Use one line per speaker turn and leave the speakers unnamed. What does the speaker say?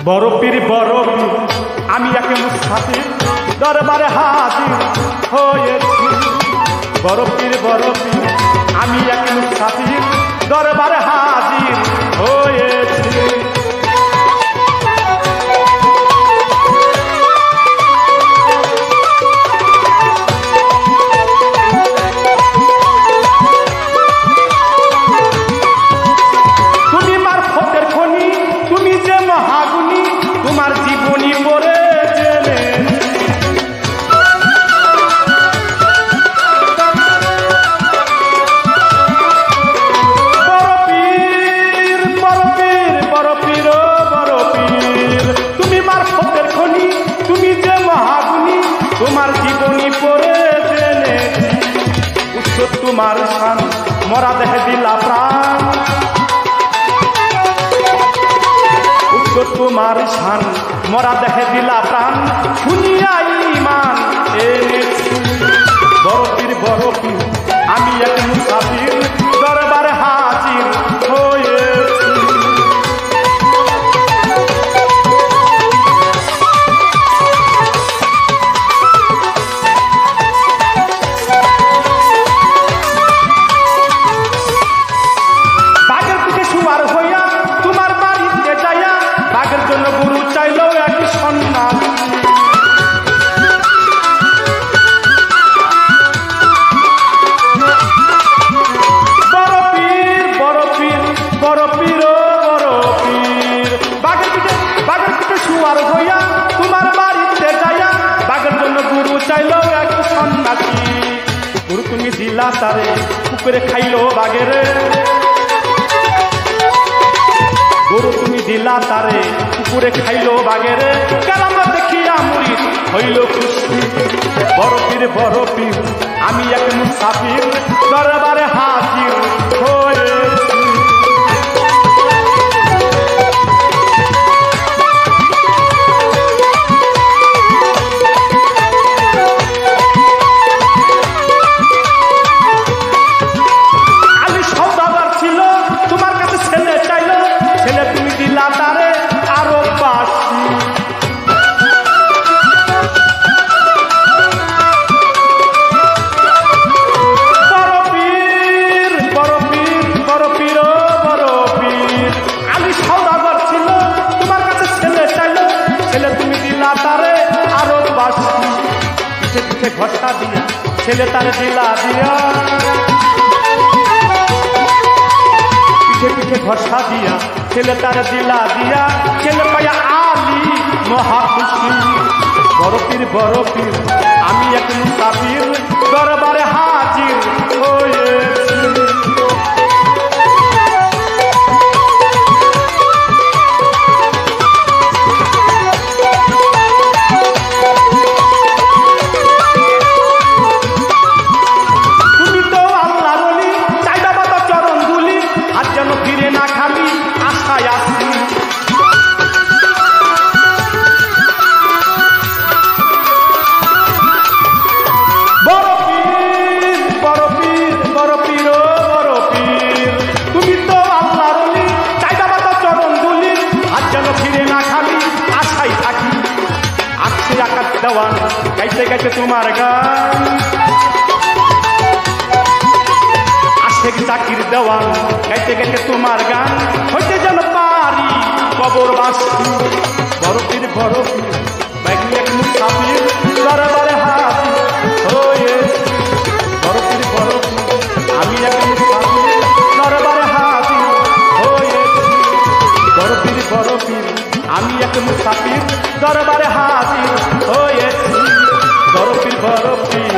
বরপীর বরপীর আমি এক মুসাফির দরবারে হাজির হয়েছি। বরপীর বরপীর আমি এক মুসাফির দরবারে হাজির হয়েছি। তোমার জীবনী পড়ে জেনে বরপীর বরপীর বরপীর বরপীর তুমি মারফতের খনি, তুমি যে মহাগুণী, তোমার জীবনী পড়ে জেনেছি। উচ্চ তোমার শান মরা দেহে দিলা প্রাণ, তোমার শান মরা দেখে দিলা প্রাণ, শুনিয়া ঈমান এনেছি। বরপীর বরপীর আমি এক মুসাফির দরবারে হাজির হয়েছি। বাগের পিঠে শুয়ার হইয়া তোমার বাড়িতে যাইয়া, বাগের জন্য গুরু চাইল এক সন্ন্যাস। বরপীর বরপীর বরপীর বরপীর বাগের পিঠে শুয়ার হইয়া তোমার বাড়িতে যাইয়া, বাগের জন্য গুরু চাইল এক সন্ন্যাসী। গুরু তুমি দিলা তারে পুকুরে খাইল বাগের, গরু তুমি দিলা তারে পুকুরে খাইল বাগের, কারামা দেখিয়া মুরিদ হইল খুশি। বরপীর বরপীর আমি এক মুসাফির দরবারে হাজির হয়েছি। আলী সওদাগর ছিল, তোমার কাছে ছেলে চাইল, ছেলে তুমি দিলা তারে আরো বাসি। বরপীর বরপীর বরপীর বরপীর আলী সওদাগর ছিল, তোমার কাছে ছেলে চাইল, ছেলে তুমি দিলা তারে আরো বাসি। পিঠে পিঠে ঘটা দিয়া ছেলে তারে দিলা দিয়া, পিঠে পিঠে ঘষা দিয়া ছেলে তার দিলা দিয়া, ছেলে পাইয়া আলী মহা খুশি। বরপীর বরপীর আমি এক মুসাফির দরবারে হাজির হয়েছি। তুমি তো আল্লাহর ওলি, চাইবা বাবা চরণ ধুলি, আর যেন ফিরে না খালি আশায় আসি। বরপীর বরপীর বরপীর বরপীর তুমি তো আল্লাহর ওলি, চাইবা বাবা চরণ ধুলি, আর যেন ফিরে না খালি আশায় থাকি। আসছে আকাশ দেওয়ান গাইতে গাইতে তোমার গান, শেখ জাকির দেওয়ান গাইতে গাইতে তোমার গান, হইতে যেন পারি কবরবাসী। বরপীর বরপীর আমি এক মুসাফির দরবারে হাজির হয়েছি। বরপীর বরপীর আমি এক মুসাফির দরবারে হাজির হয়েছি। বরপীর বরপীর আমি এক মুসাফির দরবারে হাজির হয়েছি। বরপীর বরপীর